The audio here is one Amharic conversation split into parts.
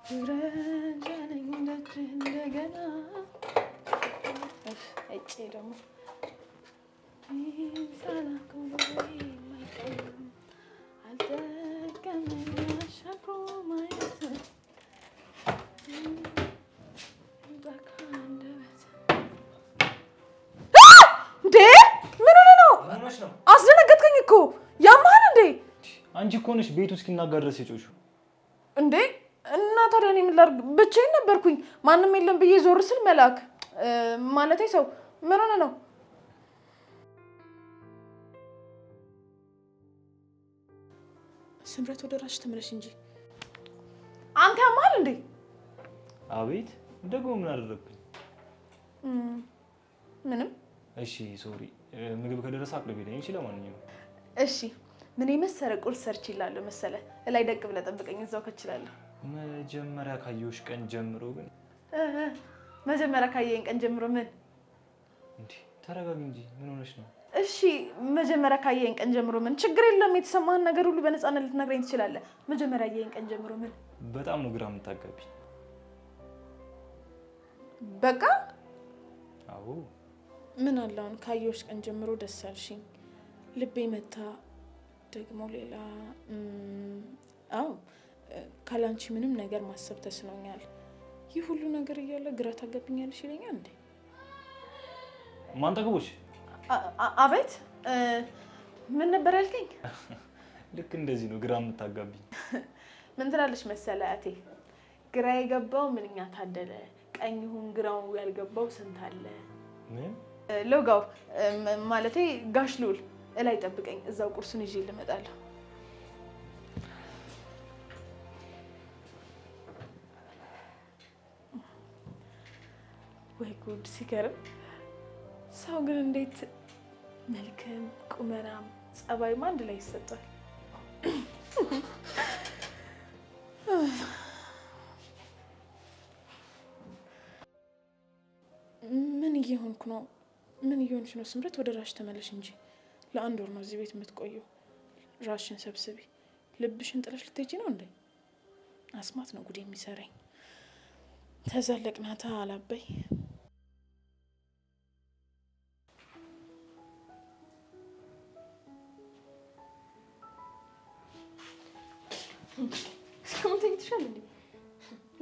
ረንጃነኝ እንደገና እጭ ደግሞ ሳላከው ማይቀርም አልጠቀመኝ አሻግሮ ማየት እንዴ ምን ሆነ ነው? አስደነገጥከኝ እኮ ያማል እንዴ? አንቺ እኮ ነሽ ቤቱ እስኪናገር ድረስ የጮሽው እንዴ? እና ታዲያ እኔ ምን ላድርግ? ብቻዬን ነበርኩኝ። ማንም የለም ብዬ ዞር ስል መልአክ ማለቴ ሰው ምን ሆነ ነው? ስምረት ወደ ራስሽ ተመለሽ እንጂ አንተ ያማል እንዴ? አቤት ደግሞ ምን አደረግኩኝ? ምንም። እሺ ሶሪ። ምግብ ከደረሰ አቅርቢልኝ። እሺ ለማንኛውም እሺ። ምን የመሰለ ቁርስ ሰርችላለሁ መሰለ። ላይ ደቅ ብለህ ጠብቀኝ እዛው ከችላለሁ። መጀመሪያ ካየሁሽ ቀን ጀምሮ ግን መጀመሪያ ካየኝ ቀን ጀምሮ ምን እንዴ? ተረጋጊ እንጂ ምን ሆነሽ ነው? እሺ መጀመሪያ ካየኝ ቀን ጀምሮ ምን? ችግር የለም የተሰማህን ነገር ሁሉ በነፃነት ልትነግረኝ ትችላለህ። መጀመሪያ ካየኝ ቀን ጀምሮ ምን? በጣም ነው ግራ የምታጋቢኝ። በቃ አዎ። ምን አለ አሁን ካየሁሽ ቀን ጀምሮ ደስ አልሽኝ፣ ልቤ መታ ደግሞ ሌላ አዎ ካላንቺ ምንም ነገር ማሰብ ተስኖኛል። ይህ ሁሉ ነገር እያለ ግራ ታገብኛለሽ ይለኛል እንዴ? ማን ጠግቦሽ? አቤት ምን ነበር ያልከኝ? ልክ እንደዚህ ነው ግራ የምታጋቢኝ። ምን ትላለሽ መሰለ አቴ፣ ግራ የገባው ምንኛ ታደለ፣ ቀኝ ይሁን ግራው ያልገባው ስንት አለ። ምን ሎጋው ማለቴ ጋሽ ሉል እላይ ጠብቀኝ፣ እዛው ቁርሱን ይዤ ልመጣለሁ። ወይ ጉድ ሲገርም! ሰው ግን እንዴት መልክም ቁመናም ጸባይም አንድ ላይ ይሰጣል? ምን እየሆንኩ ነው? ምን እየሆንሽ ነው ስምረት? ወደ ራስሽ ተመለሽ እንጂ። ለአንድ ወር ነው እዚህ ቤት የምትቆየው። ራስሽን ሰብስቢ። ልብሽን ጥለሽ ልትሄጂ ነው እንዴ? አስማት ነው ጉድ የሚሰራኝ። ተዘለቅናታ አላበይ እስካሁን ተኝተሻል እንዴ?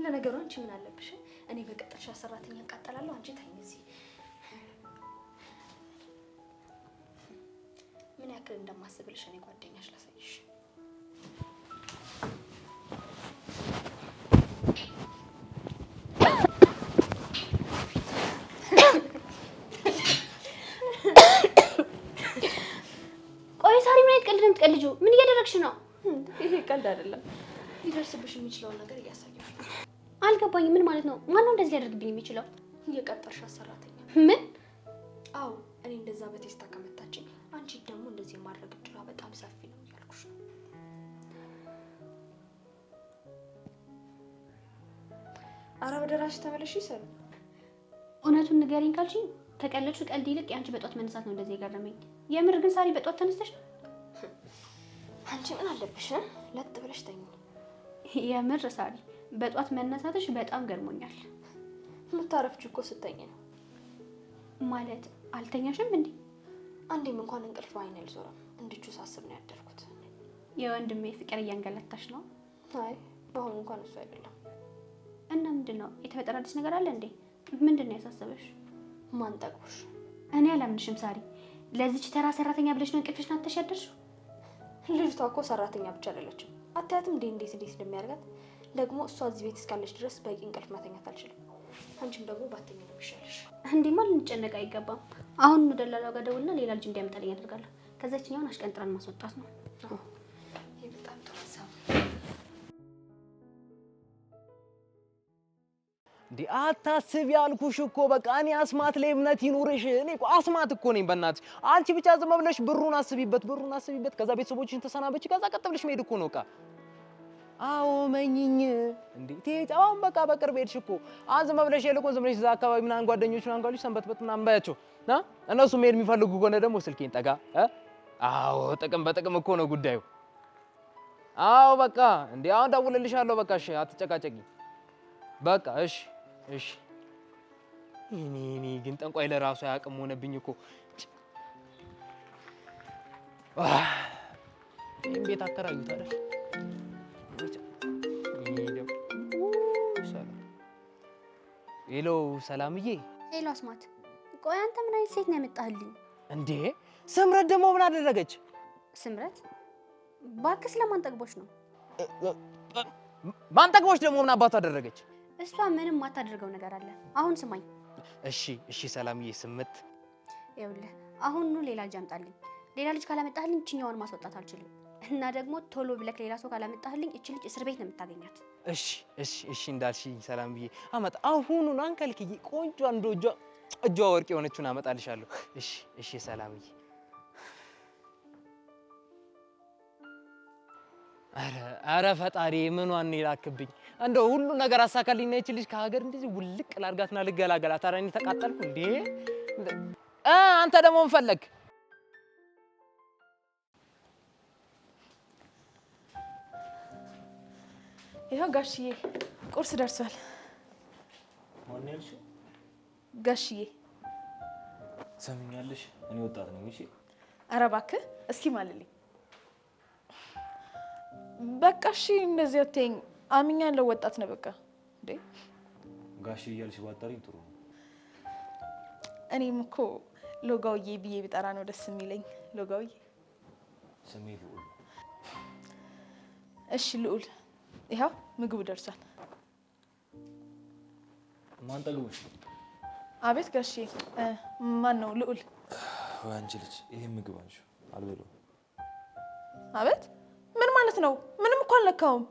ለነገሩ አንቺ ምን አለብሽ? እኔ በቀጠርሻ ሰራተኛ እቃጠላለሁ፣ አንቺ ተኝ እዚህ። ምን ያክል እንደማስብልሽ እኔ ጓደኛሽ ላሳይሽ። ቆይ ሳሪ ምን አይነት ቀልድ ነው የምትቀልጂው? ምን እያደረግሽ ነው? ይሄ ቀልድ አይደለም። ሊደርስብሽ የሚችለውን ነገር እያሳየሽ ነው። አልገባኝም። ምን ማለት ነው? ማነው እንደዚህ ሊያደርግብኝ የሚችለው? እየቀጠርሻ ሰራተኛ። ምን? አዎ እኔ እንደዛ በቴስታ ከመታችኝ አንቺ ደግሞ እንደዚህ የማድረግ እድሏ በጣም ሰፊ ነው እያልኩሽ ነው። ኧረ ወደ ራስሽ ተመለሽ ይሰሩ። እውነቱን ንገሪኝ ካልሽኝ ከቀለድሽው ቀልድ ይልቅ የአንቺ በጧት መነሳት ነው እንደዚህ የገረመኝ። የምር ግን ሳሪ በጧት ተነስተሽ ነው? አንቺ ምን አለብሽ? ለጥ ብለሽ ተኝ። የምር ሳሪ በጧት መነሳትሽ በጣም ገርሞኛል። የምታረፍች እኮ ስተኝ ነው። ማለት አልተኛሽም እንዴ? አንዴም እንኳን እንቅልፍ አይኔ አልዞረም። እንድቹ ሳስብ ነው ያደርኩት። የወንድሜ ፍቅር እያንገላታሽ ነው? አይ በአሁኑ እንኳን እሱ አይደለም። እና ምንድነው? የተፈጠረ አዲስ ነገር አለ እንዴ? ምንድነው ያሳሰበሽ? ማን ጠግቦሽ? እኔ አላምንሽም ሳሪ። ለዚች ተራ ሰራተኛ ብለሽ ነው እንቅልፍሽን አጥተሽ ያደርሽው? ልጅቷ እኮ ሰራተኛ ብቻ አይደለችም። አታያትም እንዴ እንዴት እንደሚያርጋት? ደግሞ እሷ እዚህ ቤት እስካለች ድረስ በቂ እንቅልፍ መተኛት አልችልም። አንቺም ደግሞ ባትተኛ ነው የሚሻልሽ። እንዴማ ልንጨነቅ አይገባም። አሁን ነው ደላላው ጋር ደውልና ሌላ ልጅ እንዲያመጣልኝ አደርጋለሁ። ከዛችኛውን አሽቀንጥረን ማስወጣት ነው። ይሄ በጣም ጥሩ ሀሳብ። እንዴ አታስቢ ያልኩሽ እኮ በቃ እኔ አስማት ላይ እምነት ይኑርሽ። እኔ እኮ አስማት እኮ ነኝ በእናትሽ። አንቺ ብቻ ዝም ብለሽ ብሩን አስቢበት፣ ከዛ ቤተሰቦችሽን ተሰናበች፣ ከዛ ቀጥ ብለሽ መሄድ እኮ ነው። አዎ መኝኝ እንዴ ተይጣው በቃ በቅርብ ሄድሽ እኮ። ዝም ብለሽ የልቆን ዝም ብለሽ እዛ አካባቢ ምናምን ጓደኞች ምናምን ጋር ሰንበትበት ምናምን ባያቸው እነሱ መሄድ የሚፈልጉ ከሆነ ደግሞ ስልኬን ጠጋ። አዎ ጥቅም በጥቅም እኮ ነው ጉዳዩ። አዎ በቃ እንዴ አሁን ደውልልሻለሁ። በቃ እሺ አትጨቃጨቂ። በቃ እሺ። እኔ ግን ጠንቋይ ለራሱ አያውቅም ሆነብኝ እኮ። ይሄን ቤት አከራዩት አይደል? ሄሎ ሰላምዬ። ሄሎ አስማት። ቆይ አንተ ምን አይነት ሴት ነው ያመጣህልኝ እንዴ? ስምረት ደግሞ ምን አደረገች? ስምረት? እባክህ ስለማን ጠግቦች ነው? ማን ጠግቦች ደግሞ ምን አባቱ አደረገች? እሷ ምንም ማታደርገው ነገር አለ። አሁን ስማኝ። እሺ ሰላምዬ ስምት። ይኸውልህ አሁን ሌላ ልጅ አምጣልኝ። ሌላ ልጅ ካላመጣህልኝ እችኛዋን ማስወጣት አልችልም። እና ደግሞ ቶሎ ብለክ ሌላ ሰው ካላመጣህልኝ እቺ ልጅ እስር ቤት ነው የምታገኛት። እሺ እንዳልሽኝ ሰላምዬ። አመጣ አሁኑን አንከልክዬ ቆንጆ አንዶ እጇ ወርቅ የሆነችውን አመጣልሻለሁ። እሺ ሰላምዬ። አረ ፈጣሪ ምኗን ይላክብኝ። እንደው ሁሉ ነገር አሳካልኝ ነው። እቺ ልጅ ከሀገር እንደዚህ ውልቅ ላርጋትና ልገላገላት። ኧረ እኔ ተቃጠልኩ እንዴ! አንተ ደግሞ ምን ፈለግ? ይኸው ጋሽዬ ቁርስ ደርሷል። ማን ያልሽው? ጋሽዬ ሰምኛለሽ? እኔ ወጣት ነኝ። እሺ ኧረ እባክህ እስኪ ማልልኝ። በቃ እሺ እንደዚህ አትይኝ። አምኛለሁ ወጣት ነው በቃ። እንዴ ጋሽ እያልሽ ባጠሪኝ ጥሩ ነው። እኔም እኮ ሎጋውዬ ብዬ ብጠራ ነው ደስ የሚለኝ። ሎጋውዬ ስሜ ልዑል። እሺ ልዑል ይኸው ምግቡ ደርሷል። ማን ጠግቦሽ? አቤት ጋሼ። ማን ነው? ልዑል። ወይ አንቺ ልጅ ይሄ ምግብ አንቺ አልበላውም። አቤት ምን ማለት ነው? ምንም እኮ አልነካውም።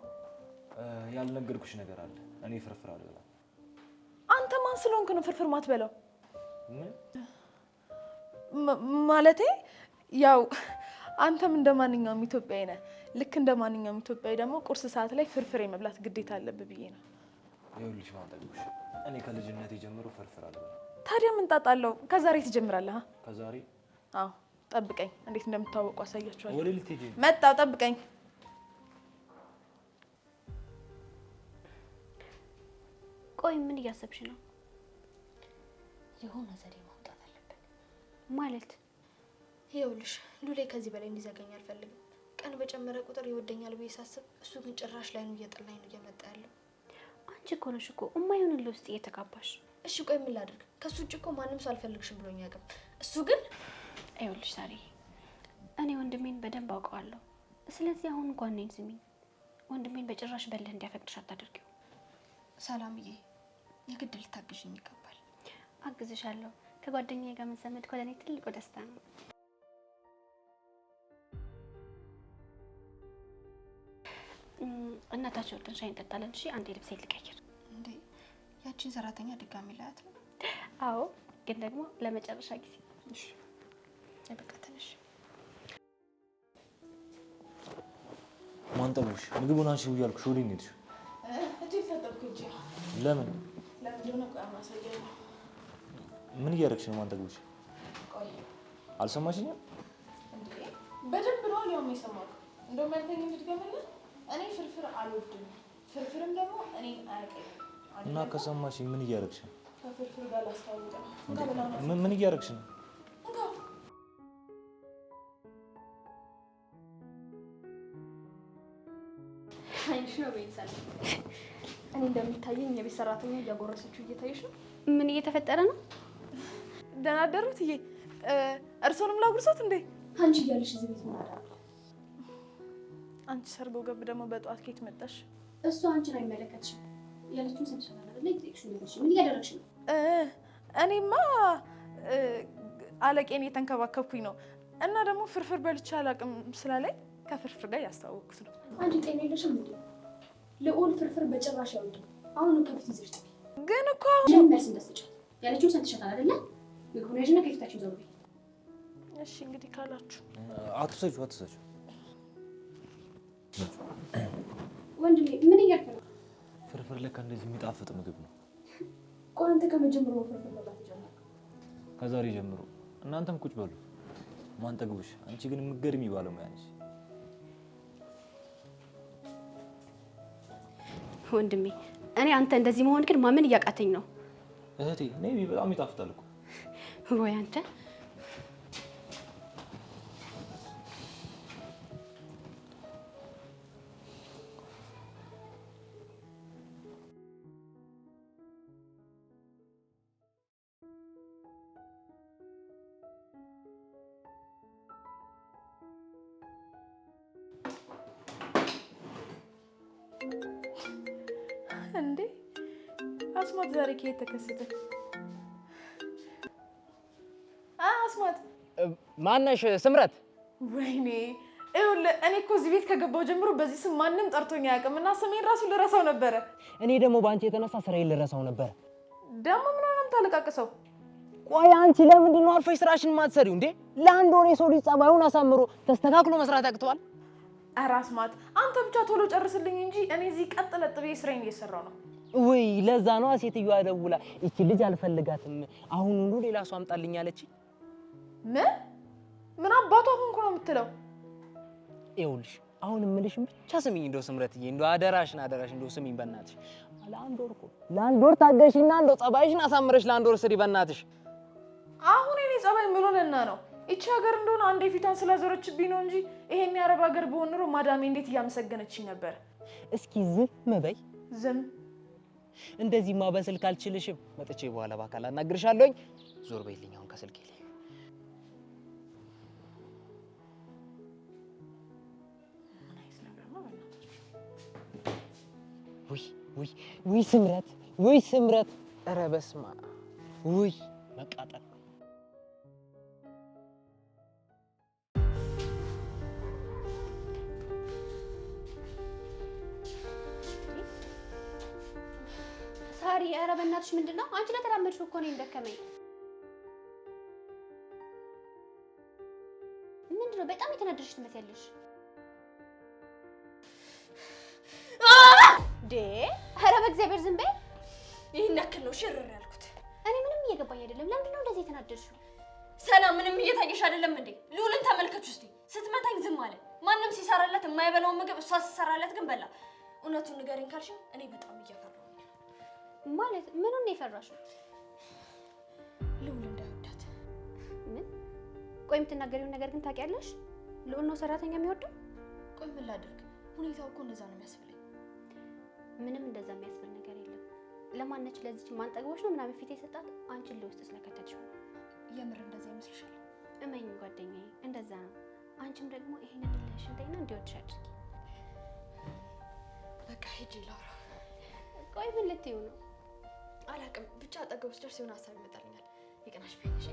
ያልነገርኩሽ ነገር አለ። እኔ ፍርፍር አልበላም። አንተ ማን ስለሆንክ ነው ፍርፍር ማትበላው? ምን ማለቴ ያው አንተም እንደማንኛውም ኢትዮጵያዊ ነህ። ልክ እንደማንኛውም ኢትዮጵያዊ ደግሞ ቁርስ ሰዓት ላይ ፍርፍር የመብላት ግዴታ አለብህ ብዬ ነው። ይኸውልሽ ማን ጠግቦሽ? እኔ ከልጅነቴ ጀምሮ ፍርፍር አልበላም። ታዲያ ምን ጣጣ አለው? ከዛሬ ትጀምራለህ? ከዛሬ? አዎ ጠብቀኝ። እንዴት እንደምታወቁ አሳያችኋለሁ። ወደ ልትሄጂ? መጣሁ፣ ጠብቀኝ። ቆይ ምን እያሰብሽ ነው? የሆነ ዘዴ ማውጣት አለብን። ማለት ይኸውልሽ ሉሌ ከዚህ በላይ እንዲዘጋኝ አልፈልግም። ቀን በጨመረ ቁጥር ይወደኛል ብዬ ሳስብ፣ እሱ ግን ጭራሽ ላይ ነው እየጠላኝ ነው እየመጣ ያለው። አንቺ እኮ ነሽ እኮ እማይሆንልህ ውስጥ እየተጋባሽ። እሺ ቆይ ምን ላድርግ? ከሱ ውጭ እኮ ማንም ሰው አልፈልግሽም ብሎኝ አያውቅም። እሱ ግን ይኸውልሽ ሳሪ፣ እኔ ወንድሜን በደንብ አውቀዋለሁ። ስለዚህ አሁን እንኳን እኔን ስሚኝ። ወንድሜን በጭራሽ በልህ እንዲያፈቅድሽ አታደርጊው። ሰላምዬ የግድ ልታግዥኝ ይገባል። አግዝሻለሁ። ከጓደኛዬ ጋር መዘመድ እኮ ለእኔ ትልቁ ደስታ ነው። እናታችን ወጥተን ሻይ እንጠጣለን። እሺ አንዴ ልብሴን ልቀይር። እንዴ ያቺን ሰራተኛ ድጋሚ ላያት ነው? አዎ ግን ደግሞ ለመጨረሻ ጊዜ። እሺ በቃ ትንሽ ማን ጠግቦሽ? ምግቡን አንሺው እያልኩሽ ወዴት ነው የሄድሽው? እጅግ ተጠብኩ እንጂ። ለምን? ለምንድን ነው? ቆይ ማሳየኝ። ምን እያደረግሽ ነው? ማን ጠግቦሽ? ቆይ አልሰማሽኝም እንዴ? በደንብ ነው ያውም የሰማሁት። እንደውም ያልከኝ እንድትገምልህ እኔ ፍርፍር አልወድም። ፍርፍርም ደግሞ እኔ አያውቅም። እና ከሰማሽኝ ምን እያደረግሽ ነው? ከፍርፍር ጋር ላስታውቅ ነው። ምን እያደረግሽ ነው? አይንሽ ነው በይሳል። እኔ እንደሚታየኝ የቤት ሰራተኛ እያጎረሰችው እየታየሽ ነው። ምን እየተፈጠረ ነው? ደህና አደሩት እዬ። እርሶንም ላጉርሶት እንዴ? አንቺ እያለሽ እዚህ ቤት ምን አደረግሽ? አንቺ ሰርጎ ገብ ደግሞ በጠዋት ከየት መጣሽ? እሱ አንቺን አይመለከትሽም ያለችውን ሰምተሻል አይደል? ይጥቅሽ ነው። ምን እያደረግሽ ነው? እኔማ አለቄን እየተንከባከብኩኝ ነው። እና ደግሞ ፍርፍር በልቼ አላውቅም ስላለኝ ከፍርፍር ጋር ያስተዋወቅኩት ነው። አንቺ ጤና የለሽም እንዴ? ልዑል ፍርፍር በጭራሽ አይወድም። አሁን ከፊት ይዘሽ ጥቂ። ግን እኮ ምን መልስ እንደሰጫት ያለችውን ሰምተሻል አይደል? ምግቡን ያዥና ከፊታችን ዘው በይ። እሺ እንግዲህ ካላችሁ አትሰጪው። ወንድሜ ምን እያልክ ነው? ፍርፍር ለካ እንደዚህ የሚጣፍጥ ምግብ ነው። ቆይ አንተ ከመጀመሩ ፍርፍር መብላት ጀመርክ? ከዛሬ ጀምሮ እናንተም ቁጭ በሉ። ማን ጠግቦሽ? አንቺ ግን የምትገርሚ ባለሙያ ነሽ። ወንድሜ እኔ አንተ እንደዚህ መሆን ግን ማመን እያቃተኝ ነው። እህቴ ነይ በጣም ይጣፍጣል እኮ። ወይ አንተ እንዴ አስማት ዛሬ ከየት ተከሰተ? አስማት ማነሽ? ስምረት። ወይኔ ይኸውልህ እኔ እኮ እዚህ ቤት ከገባሁ ጀምሮ በዚህ ስም ማንም ጠርቶኝ አያውቅም እና ስሜን ራሱ ልረሳው ነበረ። እኔ ደግሞ በአንቺ የተነሳ ስራዬን ልረሳው ነበረ። ደግሞ ምን ሆነም ታለቃቅሰው? ቆይ አንቺ ለምንድን ነው አርፈሽ ስራሽን ማትሰሪው እንዴ? ለአንድ ወር የሰው ልጅ ጸባዩን አሳምሮ ተስተካክሎ መስራት ያቅተዋል? ኧረ አስማት አንተ ብቻ ቶሎ ጨርስልኝ እንጂ እኔ እዚህ ቀጥ ለጥ ብዬ ስራዬን እየሰራሁ ነው። ወይ ለዛ ነው ሴትዮዋ ደውላ እቺ ልጅ አልፈልጋትም አሁን ሁሉ ሌላ ሰው አምጣልኝ አለች። ምን አባቷ ሆንኩ ነው የምትለው? ይኸውልሽ አሁን እምልሽም ብቻ ስሚኝ እንደው ስምረትዬ፣ እንደው አደራሽን እንደው ስሚኝ በእናትሽ። ለአንድ ወር ታገሺና እንደው ጸባይሽን አሳምረሽ ለአንድ ወር ስሪ በእናትሽ። አሁን እኔ ጸባይ ምን ሆነና ነው? እቺ ሀገር እንደሆነ አንዴ ፊቷን ስላዞረችብኝ ነው እንጂ ይሄን የአረብ ሀገር በሆነ ኖሮ ማዳሜ እንዴት እያመሰገነችኝ ነበር። እስኪ ዝም በይ። ዝም እንደዚህማ በስልክ አልችልሽም። መጥቼ በኋላ በአካል አናግርሻለሁኝ። ዞር በይልኝ አሁን ከስልኬ ላይ። ውይ ስምረት፣ ኧረ በስመ አብ ውይ መቃጠል። ሳሪ ኧረ በእናትሽ ምንድነው? አንቺ ለተራመድሽው እኮ ነው እንደከመኝ። ምንድነው? በጣም የተናደድሽ ትመስያለሽ። ኧረ በእግዚአብሔር ዝም በይ። ይሄን ያክል ነው ሽርር ያልኩት። እኔ ምንም እየገባኝ አይደለም። ለምንድነው እንደዚህ የተናደድሽው? ሰላም ምንም እየታየሽ አይደለም እንዴ? ልዑልን ተመልከች እስቲ። ስትመታኝ ዝም አለ። ማንም ሲሰራለት የማይበላውን ምግብ እሷ ስትሰራለት ግን በላ። እውነቱን ንገሪኝ ካልሽ እኔ በጣም እየፈራሁ ነው። ማለት ምኑን ነው የፈራሽው? ልዑል እንዳይወዳት። ምን? ቆይ የምትናገሪውን ነገር ግን ታውቂያለሽ? ልዑል ነው ሰራተኛ የሚወደው? ቆይ ምን ላድርግ? ሁኔታው እኮ እንደዛ ነው የሚያስብለኝ። ምንም እንደዛ የሚያስብል ነገር የለም። ለማነች ለዚች ማንጠግቦች ነው ምናምን ፊት የሰጣት አንቺን ለውስጥ ስለከተትሽው ነው። የምር እንደዛ ይመስልሻል? እመኝ ጓደኛዬ፣ እንደዛ ነው። አንቺም ደግሞ ይሄንን ልሽን ተይና እንዲወድሽ አድርጊ። በቃ ሂጂ ላውራ። ቆይ ምን ልትይው ነው? አላውቅም፣ ብቻ አጠገቡ ስደርስ የሆነ ሀሳብ ይመጣልኛል። ይቅናሽ ቢሆንሽ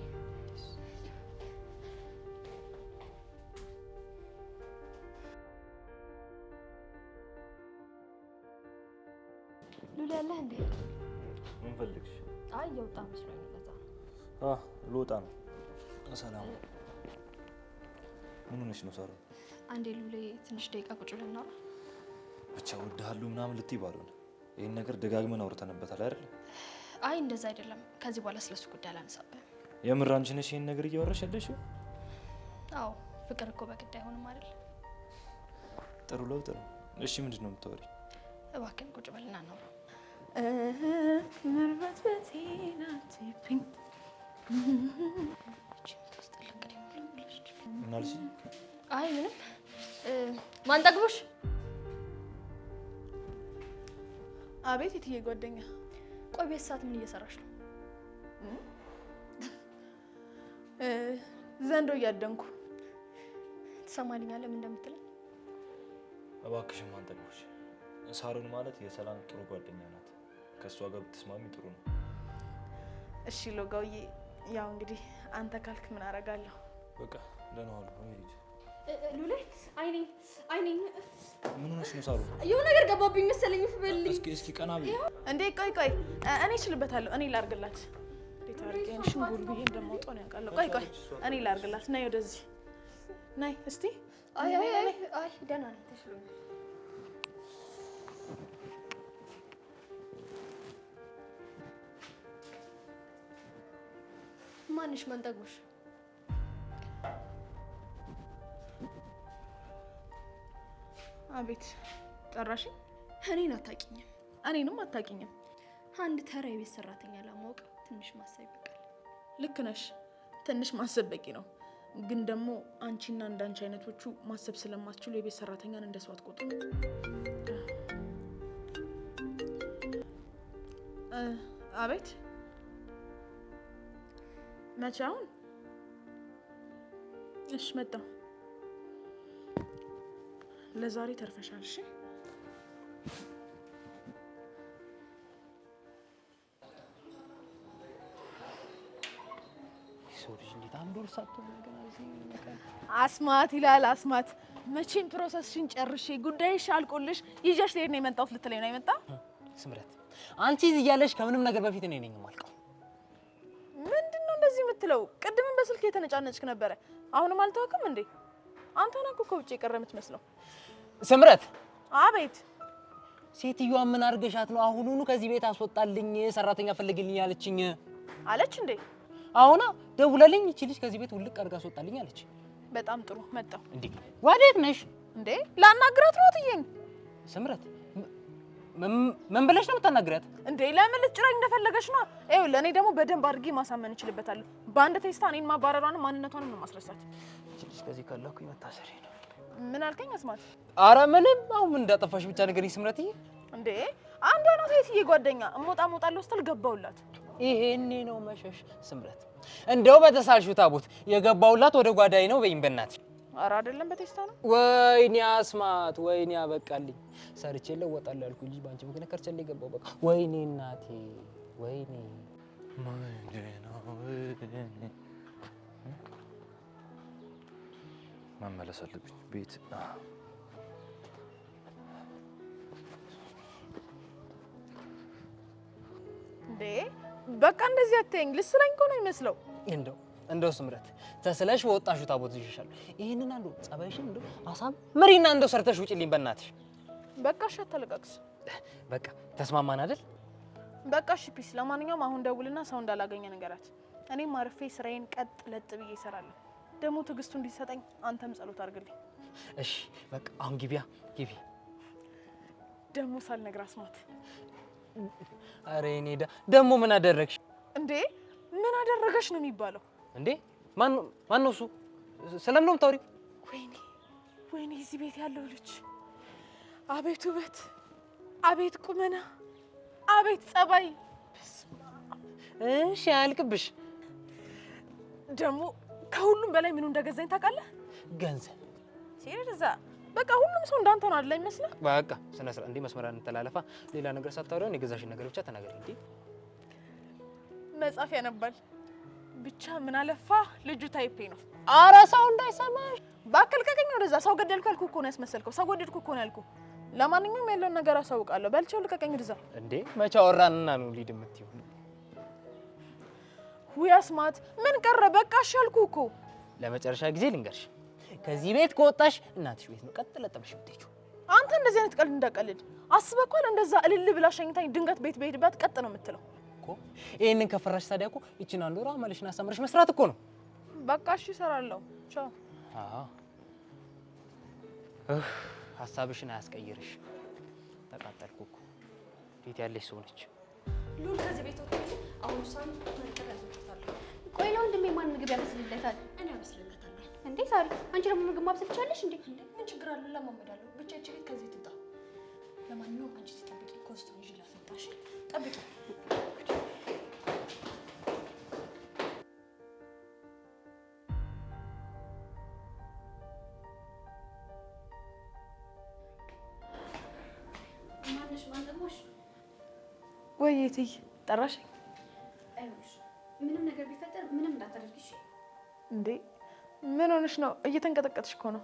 ሉላ ያለህ እንዴ? ምን ፈልግሽ? አይ የወጣ መስሎኝ ለዛ ነው። ልወጣ ነው። ሰላም ምን ሆነሽ ነው ሳራ? አንዴ ሉሌ ትንሽ ደቂቃ ቁጭ ብለን እናውራ። ብቻ እወድሃለሁ ምናምን ልትይ ባልሆነ ይሄን ነገር ደጋግመን አውርተንበታል አይደል? አይ እንደዛ አይደለም። ከዚህ በኋላ ስለሱ ጉዳይ አላነሳብህም። የምር አንቺ ነሽ ይሄን ነገር እያወራሽ ያለሽው? አዎ ፍቅር እኮ በግድ አይሆንም አይደል? ጥሩ ለውጥ ነው። እሺ ምንድን ነው የምታወሪው? እባክህን ቁጭ በልና እናውራ። ምርበት በቴናቲፒኝ ምን አልሽኝ? አይ ምንም። ማንጠግቦሽ? አቤት የትዬ ጓደኛ። ቆይ ቤት ሰዓት ምን እየሰራሽ ነው? ዘንዶ እያደንኩ። ትሰማልኛለህ ምን እንደምትለኝ? እባክሽን ማንጠግቦሽ፣ ሳሮን ማለት የሰላም ጥሩ ጓደኛ ናት። ከሷ ጋር ብትስማሚ ጥሩ ነው። እሺ ሎጋውዬ፣ ያው እንግዲህ አንተ ካልክ ምን አደርጋለሁ። በቃ ደህና ዋሉ። እንሂድ። ሉሌ አይኔ ምን ሆነሽ ነው ሳሮን? የሆነ ነገር ገባብኝ መሰለኝ። ፍበልኝ እስኪ ቀና ብዬ እንዴ። ቆይ እኔ እችልበታለሁ። እኔ ላርግላት። እንዴት አድርጌ ሽንጉል ብዬ እንደማውጣው ነው ያውቃለሁ። ቆይ እኔ ላርግላት። ነይ ወደዚህ ነይ እስቲ። አይ ደህና ነኝ፣ ተሽሎኛል። ማንሽ ማንጠግቦሽ? አቤት ጠራሽኝ? እኔን አታውቂኝም። እኔንም አታውቂኝም። አንድ ተራ የቤት ሰራተኛ ለማወቅ ትንሽ ማሰብ ይበቃል። ልክ ነሽ። ትንሽ ማሰብ በቂ ነው። ግን ደግሞ አንቺና እንዳንቺ አይነቶቹ ማሰብ ስለማትችሉ የቤት ሰራተኛን እንደሰው አትቆጥሩ። አቤት። መቼ? አሁን? እሺ መጣሁ። ለዛሬ ተርፈሻል። እሺ አስማት ይላል አስማት። መቼም ፕሮሰስሽን ጨርሼ ጉዳይሽ አልቆልሽ ይዤሽ ልሄድ ነው የመጣሁት ልትለኝ ነው የመጣ? ስምረት አንቺ እዚህ እያለሽ ከምንም ነገር በፊት እኔ ነኝ የማልቀው። ምንድነው እንደዚህ የምትለው? ቅድምም በስልክ የተነጫነጭክ ነበረ። አሁንም አልተወክም እንዴ? አንተ ነህ እኮ ከውጭ የቀረ የምትመስለው። ስምረት። አቤት። ሴትዮዋ ምን አድርገሻት ነው አሁኑኑ ከዚህ ቤት አስወጣልኝ ሰራተኛ ፈልግልኝ ያለችኝ? አለች እንዴ? አሁና ደውለልኝ እቺ ልጅ ከዚህ ቤት ውልቅ አድርጋ አስወጣልኝ አለች። በጣም ጥሩ መጣሁ። እንዴ ወዴት ነሽ እንዴ? ላናግራት ነው ትይኝ? ስምረት ምን ብለሽ ነው የምታናግራት እንዴ? ለምን ልትጭራኝ እንደፈለገሽ ነው? ይኸው ለኔ ደግሞ በደንብ አድርጌ ማሳመን እችልበታለሁ። በአንድ ቴስታ እኔን ማባረሯንም ማንነቷንም ነው ማስረሳት። እቺ ልጅ ከዚህ ካላኩ መታሰሪ ነው። ምን አልከኝ አስማት? አረ ምንም። አሁን ምን እንዳጠፋሽ ብቻ ንገሪኝ ስምረትዬ። እንዴ አንዷ ነው ሴትዬ ጓደኛ እሞጣለሁ ስትል ገባውላት። ይሄኔ ነው መሸሽ ስምረት። እንደው በተሳልሹ ታቦት የገባውላት ወደ ጓዳይ ነው በይኝ በእናትሽ። ኧረ አይደለም በቴስታ ነው። ወይኔ አስማት፣ ወይኔ አበቃልኝ። ሰርቼ ለወጣለሁ ያልኩኝ ልጅ ባንቺ ምክንያት ከርቸሌ ገባው። በቃ ወይኔ እናቴ፣ ወይኔ መመለስ አለብኝ ቤት። እንዴ በቃ እንደዚህ አትይኝ። ልስለኝ እኮ ነው የሚመስለው። እንደው ስምረት ተስለሽ ወጣሹ ታቦት ይሽሻል። ይሄንን አንዱ ጸባይሽን እንደው አሳምሪና እንደው ሰርተሽ ውጪልኝ በእናትሽ። በቃ እሺ አታለቃቅስ። በቃ ተስማማን አይደል? በቃ እሺ ፒስ። ለማንኛውም አሁን ደውልና ሰው እንዳላገኘ ነገራት። እኔም አርፌ ስራዬን ቀጥ ለጥ ብዬ እሰራለሁ። ደግሞ ትዕግስቱ እንዲሰጠኝ አንተም ጸሎት አድርግልኝ። እሺ በቃ አሁን ግቢያ ግቢ። ደግሞ ሳልነግር አስማት። አረ እኔ ደግሞ ምን አደረግሽ እንዴ? ምን አደረገሽ ነው የሚባለው እንዴ? ማን ነው እሱ? ስለምን ነው የምታወሪው? ወይኔ እዚህ ቤት ያለው ልጅ አቤት ውበት፣ አቤት ቁመና፣ አቤት ጸባይ። እሺ አያልቅብሽ። ደግሞ ከሁሉም በላይ ምኑ እንደገዛኝ ታውቃለህ? ገንዘብ። ሲሪዛ በቃ ሁሉም ሰው እንዳንተ ነው አይደል የሚመስለው? በቃ ስነ ስርዓት እንዴ መስመር እንተላለፋ። ሌላ ነገር ሳታወሪው የገዛሽን ነገር ብቻ ተናገሪ። እንዴ መጻፍ ያነባል ብቻ። ምን አለፋ ልጁ ታይፔ ነው። አረ ሰው እንዳይሰማሽ ባክል ከገኝ ወደዛ። ሰው ገደልኩ ያልኩህ እኮ ነው ያስመሰልከው። ሰው ወደድኩ እኮ ነው ያልኩህ። ለማንኛውም ያለውን ነገር አሳውቃለሁ። በልቼው ልቀቀኝ ወደዛ። እንዴ መቼ አወራንና ነው ሊድ የምትይው? ውይ አስማት ምን ቀረ? በቃ እሺ አልኩህ እኮ። ለመጨረሻ ጊዜ ልንገርሽ፣ ከዚህ ቤት ከወጣሽ እናትሽ ቤት ነው ቀጥ ለጥብሽ የምትሄጂው። አንተ እንደዚህ አይነት ቀልድ እንዳቀልድ አስበኳል። እንደዛ እልል ብላ ሸኝታኝ ድንገት ቤት በሄድባት ቀጥ ነው የምትለው እኮ። ይሄንን ከፈራሽ ታዲያ እኮ ይቺን አንድ ወራ ማለሽና አሳምረሽ መስራት እኮ ነው። በቃ እሺ እሰራለሁ። ቻው። ሀሳብሽን አያስቀይርሽ። ተቃጠልኩ እኮ። ቤት ያለሽ ሰው ነች። ሉል ከዚህ ቤት ወጥቶ አሁን እሷን መንቀር ያስወጣታለሁ። ቆይ ለወንድሜ ማን ምግብ ያበስልለታል? እኔ አበስልለታለሁ። እንዴ ሳሪ፣ አንቺ ደግሞ ምግብ ማብሰል ትችያለሽ እንዴ? ምን ችግር አለው? ለማመዳለሁ። ብቻ እቺ ቤት ከዚህ ትውጣ። ለማንኛውም አንቺ ትጠብቂ። ኮስቱን ይዤ ላስወጣሽ። ጠብቂ። ወይ እትዬ ጠራሽኝ? አይሆንሽ። ምንም ነገር ቢፈጠር ምንም እንዳታደርጊ እሺ? እንዴ ምን ሆነሽ ነው? እየተንቀጠቀጥሽ እኮ ነው።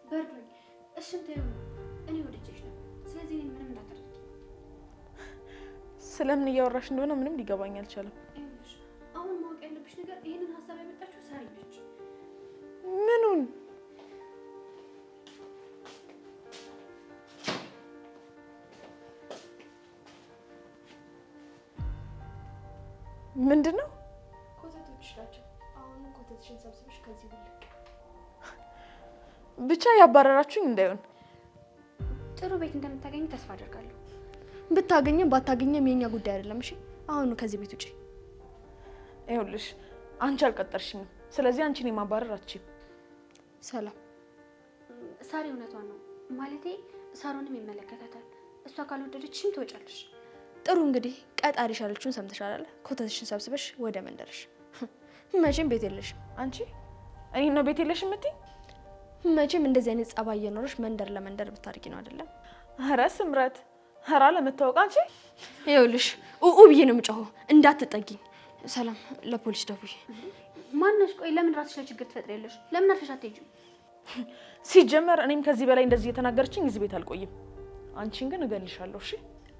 በርዶኝ። እሱን ተይው። እኔ ወድጄሽ ነው። ስለዚህ እኔን ምንም እንዳታደርጊ። ስለምን እያወራሽ እንደሆነ ምንም ሊገባኝ አልቻለም። አይሆንሽ። አሁን ማወቅ ያለብሽ ነገር ይሄንን ሀሳብ ያመጣችው ሳሪ ነች። ምኑን? ምንድን ነው? ኮተቶችሽ ናቸው። አሁን ኮተትሽን ሰብስብሽ ከዚህ ውልቅ። ብቻ ያባረራችሁኝ እንዳይሆን። ጥሩ ቤት እንደምታገኝ ተስፋ አደርጋለሁ። ብታገኘም ባታገኘም የኛ ጉዳይ አይደለም። እሺ አሁን ከዚህ ቤት ውጪ። ይኸውልሽ አንቺ አልቀጠርሽኝም፣ ስለዚህ አንቺን የማባረር አትችይም። ሰላም ሳሪ እውነቷን ነው ማለቴ ሳሮንም ይመለከታታል። እሷ ካልወደደችሽም ትወጫለሽ። ጥሩ እንግዲህ ቀጣሪሽ ያለችውን ሰምተሻል አይደል? ኮተትሽን ሰብስበሽ ወደ መንደርሽ። መቼም ቤት የለሽም አንቺ። እኔ ነው ቤት የለሽም የምትይኝ? መቼም እንደዚህ አይነት ጸባይ እየኖረሽ መንደር ለመንደር ብታርጊ ነው አይደለም? ኧረ ስምረት፣ ኧረ ለመታወቅ አንቺ። ይኸውልሽ ኡኡ ብዬ ነው የምጮኸው፣ እንዳትጠጊኝ። ሰላም ለፖሊስ ደውዬ። ማነሽ? ቆይ ለምን ራስሽ ላይ ችግር ትፈጥሪያለሽ? ለምን አልፈሽ አትሄጂም? ሲጀመር እኔም ከዚህ በላይ እንደዚህ እየተናገረችኝ እዚህ ቤት አልቆይም። አንቺን ግን እገልሻለሁ። እሺ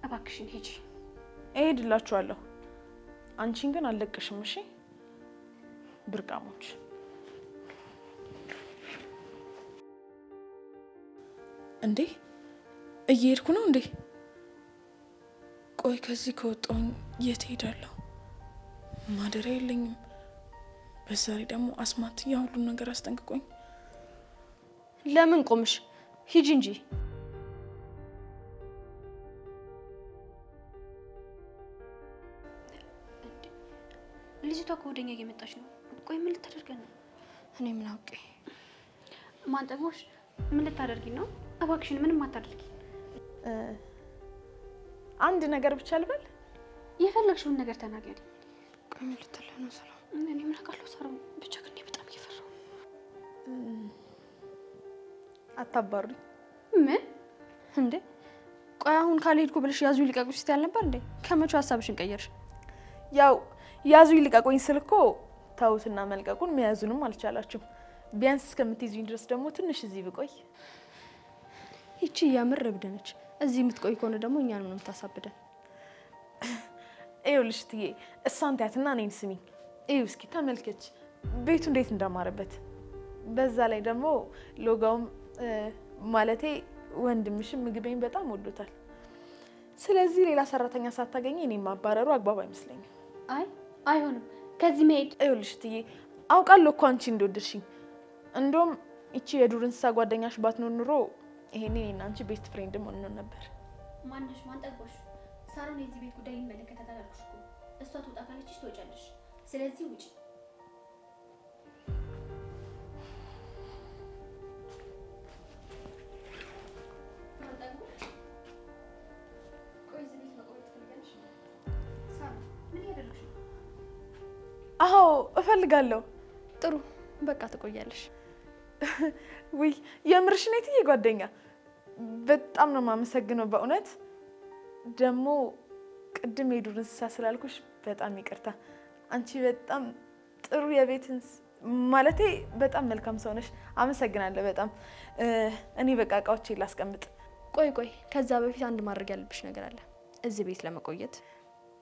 እባክሽን ሂጂ። እሄድላችኋለሁ። አንቺን ግን አልለቅሽም። እሺ ብርቃሞች። እንዴ እየሄድኩ ነው እንዴ? ቆይ ከዚህ ከወጣሁኝ የት ሄዳለሁ? ማደሪያ የለኝም። በዛሬ ደግሞ አስማት ያ ሁሉን ነገር አስጠንቅቆኝ። ለምን ቆምሽ? ሂጂ እንጂ። ልጅቷ ከወደኛ እየመጣች ነው። ቆይ ምን ልታደርገን ነው? እኔ ምን አውቄ። ማን ጠግሞሽ? ምን ልታደርጊ ነው? እባክሽን ምንም አታደርጊ። አንድ ነገር ብቻ ልበል? የፈለግሽውን ነገር ተናገሪ። ቆይ ምን ልትለው ነው? ሰላም እኔ ምን አውቃለሁ? ሳሮን ብቻ ግን በጣም እየፈራሁ። አታባሩኝ። ምን እንዴ? ቆይ አሁን ካልሄድኩ ብለሽ ያዙ ይልቀቁኝ ስትይ አልነበር እንዴ? ከመቼ ሀሳብሽን ቀየርሽ? ያው ያዙ ይልቀቁኝ ስል እኮ ተውትና መልቀቁን መያዙንም አልቻላችሁም። ቢያንስ እስከምትይዙኝ ድረስ ደግሞ ትንሽ እዚህ ብቆይ። ይቺ ያምር እብድ ነች። እዚህ የምትቆይ ከሆነ ደግሞ እኛን ምንም ታሳብደን። ይኸውልሽ እትዬ እሷን ታያትና እኔን ስሚኝ። ይኸው እስኪ ተመልከች ቤቱ እንዴት እንዳማረበት። በዛ ላይ ደግሞ ሎጋውም ማለቴ ወንድምሽም ምግቤን በጣም ወዶታል። ስለዚህ ሌላ ሰራተኛ ሳታገኝ እኔን ማባረሩ አግባብ አይመስለኝም። አይ አይሆንም፣ ከዚህ መሄድ። ይኸውልሽ እትዬ አውቃለሁ እኮ አንቺ እንደወደድሽኝ። እንደውም ይቺ የዱር እንስሳ ጓደኛሽ ባትኖር ኑሮ ይሄኔ እኔና አንቺ ቤስት ፍሬንድም ሆነን ነበር። ማንሽ? ማን ጠግቦሽ? ሳሮን የዚህ ቤት ጉዳይ ይመለከታታል አልኩሽ እኮ። እሷ ትውጣ ካለችሽ ትወጫለሽ። ስለዚህ ውጪ። አዎ እፈልጋለሁ። ጥሩ በቃ ትቆያለሽ። ውይ የምርሽ ነው እትዬ ጓደኛ? በጣም ነው የማመሰግነው በእውነት። ደግሞ ቅድም የዱር እንስሳ ስላልኩሽ በጣም ይቅርታ። አንቺ በጣም ጥሩ የቤት ማለቴ በጣም መልካም ሰው ነሽ። አመሰግናለሁ በጣም። እኔ በቃ እቃዎቼን ላስቀምጥ። ቆይ ቆይ፣ ከዛ በፊት አንድ ማድረግ ያለብሽ ነገር አለ እዚህ ቤት ለመቆየት።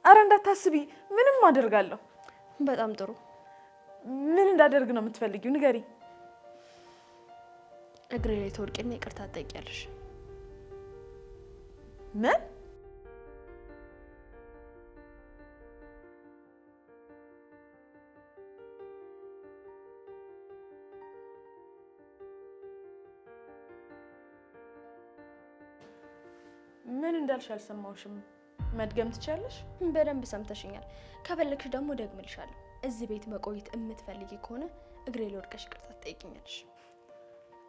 አረ እንዳታስቢ፣ ምንም አደርጋለሁ። በጣም ጥሩ። ምን እንዳደርግ ነው የምትፈልጊው? ንገሪ። እግሬ ላይ ተወድቄና ይቅርታ ትጠይቂያለሽ። ምን? ምን እንዳልሽ አልሰማሁሽም። መድገም ትችያለሽ? በደንብ ሰምተሽኛል። ከፈለግሽ ደግሞ ደግምልሻለሁ። እዚህ ቤት መቆየት የምትፈልጊ ከሆነ እግሬ ላይ ወድቀሽ ይቅርታ ትጠይቂኛለሽ።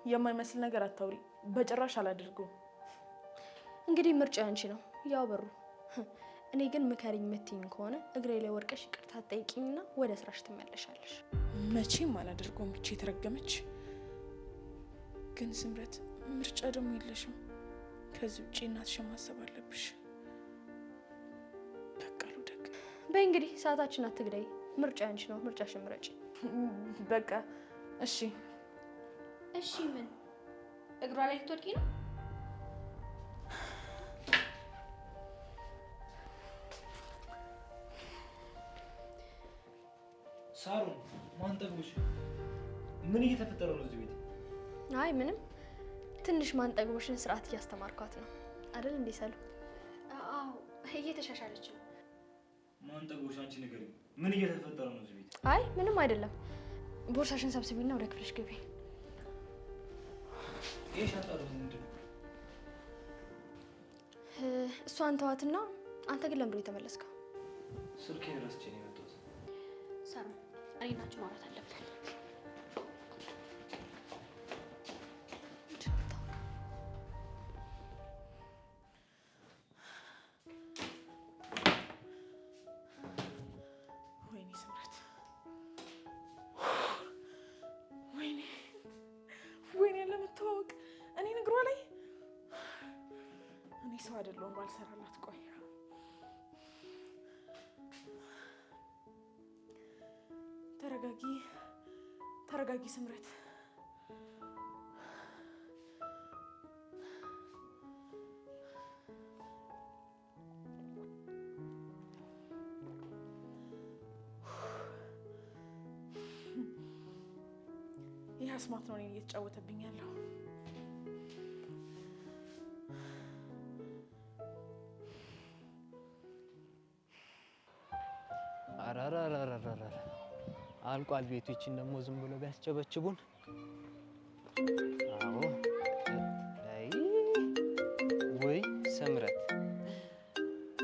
የማይመስል ነገር አታውሪ። በጭራሽ አላደርገውም። እንግዲህ ምርጫ ያንቺ ነው። ያው በሩ። እኔ ግን ምከሪኝ የምትይኝ ከሆነ እግሬ ላይ ወድቀሽ ይቅርታ ትጠይቂኝና ወደ ስራሽ ትመለሻለሽ። መቼም አላደርገውም። ብቻ የተረገመች ግን ስምረት፣ ምርጫ ደግሞ የለሽም። ከዚህ ውጭ እናትሽን ማሰብ አለብሽ። በቃ ልውደቅ። በይ እንግዲህ ሰዓታችን አትግዳይ። ምርጫ ያንቺ ነው። ምርጫሽን ምረጪ። በቃ እሺ። እሺ ምን? እግሯ ላይ ልትወድቂ ነው? ሳሮን ማን ጠግቦሽ? ምን እየተፈጠረ ነው እዚህ ቤት? አይ ምንም። ትንሽ ማን ጠግቦሽን ስርዓት እያስተማርኳት ነው አይደል እንዴ ሰሉ? አዎ እየተሻሻለች ነው። ማን ጠግቦሽ? አንቺ ንገሪኝ፣ ምን እየተፈጠረ ነው እዚህ ቤት? አይ ምንም አይደለም። ቦርሳሽን ሰብስቢና ወደ ክፍልሽ ግቢ። ይሄ ሻንጣ ምንድን ነው? እሱ እሷን ተዋትና አንተ ግን ለምንድን ነው የተመለስከው? ስልኬን ረስቼ ነው የመጣሁት። ሳሩ እኔ ናችሁ ማውራት አለብን። ወይኔ ስምረት፣ ወይኔ ለመተዋወቅ እኔ ንግሯ ላይ እኔ ሰው አይደለሁም ባልሰራላት። ቆይ ተረጋጊ ስምረት። ይህ አስማት ነው እኔን እየተጫወተብኝ ያለው። አራራራራራ አልቋል ቤቱ። ይችን ደግሞ ዝም ብሎ ቢያስጨበጭቡን። አዎ አይ ወይ ስምረት፣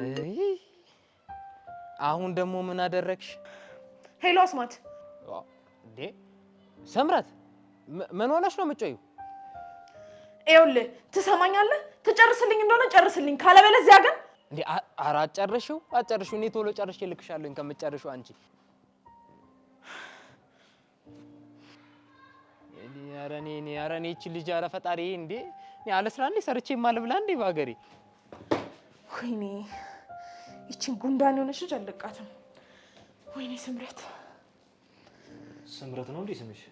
አይ አሁን ደግሞ ምን አደረግሽ? ሄሎ አስማት። እንዴ ስምረት ምን ሆነሽ ነው የምትጮይው? ይኸውልህ ትሰማኛለህ? ትጨርስልኝ እንደሆነ ጨርስልኝ፣ ካለበለዚያ ግን እንዴ ኧረ አጨርሽው። እኔ ቶሎ ጨርሼ ልክሻለሁ ከምትጨርሺው አንቺ። ኧረ እኔ ይህቺ ልጅ ኧረ ፈጣሪ እንዴ እኔ አለ ስራ እንዴ ሰርቼ የማልብላ እንዴ በሀገሬ። ወይኔ ይቺን ጉንዳን የሆነች ልጅ አልለቃትም። ወይኔ ስምረት ስምረት ነው እንዴ ስምሽ?